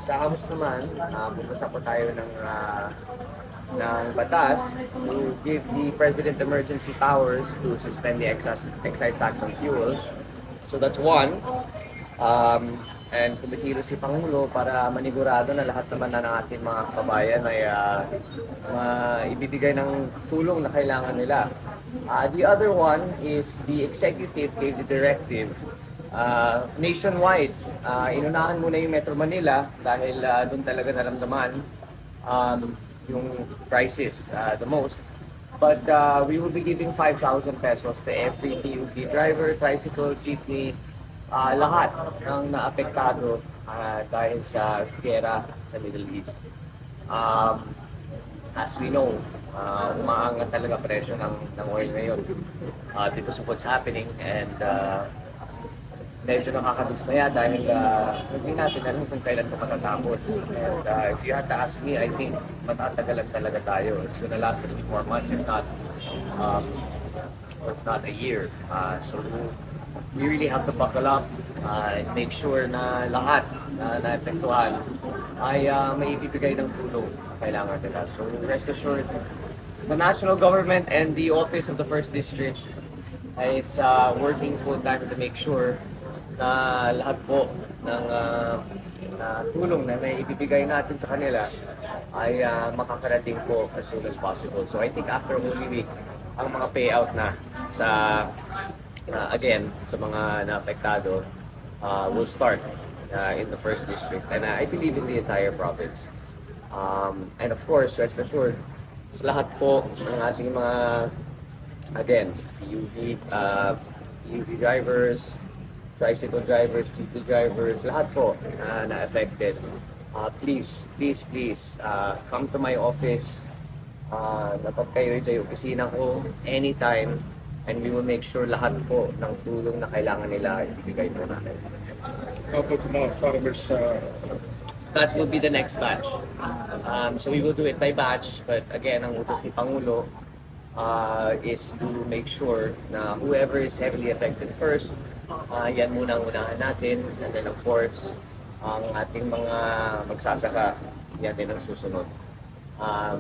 sa House naman, pupusa po tayo ng batas to give the President emergency powers to suspend the excise tax on fuels. So that's one. And kumikilo si Pangulo para manigurado na lahat naman na ng ating mga kababayan ay ibibigay ng tulong na kailangan nila. The other one is the executive gave the directive nationwide. Inunahan muna yung Metro Manila dahil doon talaga naramdaman yung crisis the most. But we will be giving 5,000 pesos to every PUV driver, tricycle, jeepney, lahat ng naapektado dahil sa gera sa Middle East. As we know, umaangat talaga presyo ng oil ngayon because of what's happening, and medyo nakakadismaya dahil hindi natin alam kung kailan ito matatapos. And if you had to ask me, I think matatagalan talaga tayo. It's gonna last a few more months, if not a year. So we really have to buckle up and make sure na lahat na naepektuhan ay may ibibigay ng tulong na kailangan nila. So rest assured, the national government and the office of the First District is working full-time to make sure na lahat po ng tulong na may ibibigay natin sa kanila ay makakarating po as soon as possible. So I think after Holy Week, ang mga payout na sa again, sa mga naapektado will start in the First District, and I believe in the entire province. And of course, rest assured, sa lahat po ng ating mga, again, PUV drivers, tricycle drivers, jeepney drivers, lahat po na affected. Please, come to my office. Dapat kayo dyan yung opisina ko anytime, and we will make sure lahat po ng tulong na kailangan nila ibigay po natin. How about the mga farmers? That will be the next batch. So we will do it by batch, but again, ang utos ni Pangulo is to make sure na whoever is heavily affected first, yan muna ang unahan natin, and then of course, ang ating mga magsasaka, yan din ang susunod.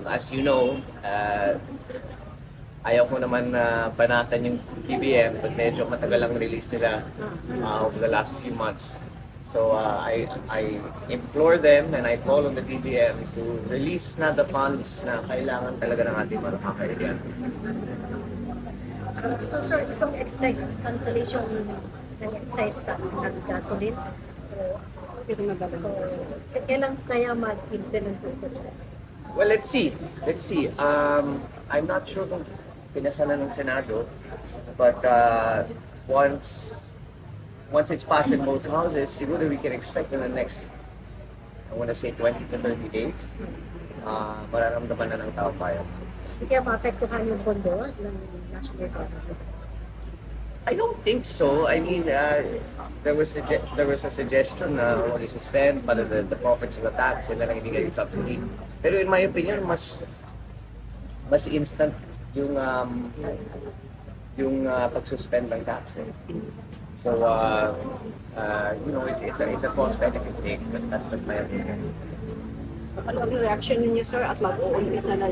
As you know, ayaw ko naman na banatan yung TBM, but medyo matagal ang release nila over the last few months. So I implore them and I call on the TBM to release na the funds na kailangan talaga ng ating mga kakailan. So sir, itong excise cancellation ng excise tax ng gasoline, kailan kaya mag-implement ito sir? Well, let's see. I'm not sure kung pinasa na ng Senado, but once it's passed in both houses, siguro we can expect in the next, I want to say 20 to 30 days, mararamdaman na ng taong bayan. Hindi kaya maapektuhan yung pondo ng national government? I don't think so. I mean, there was a suggestion na only suspend para the profits of the tax and lang ibigay yung subsidy. Pero in my opinion, mas instant yung pag-suspend ng tax. So it's a cost-benefit thing, but that's just my opinion. Ano ang reaction ninyo, sir, at mag-uumpisa na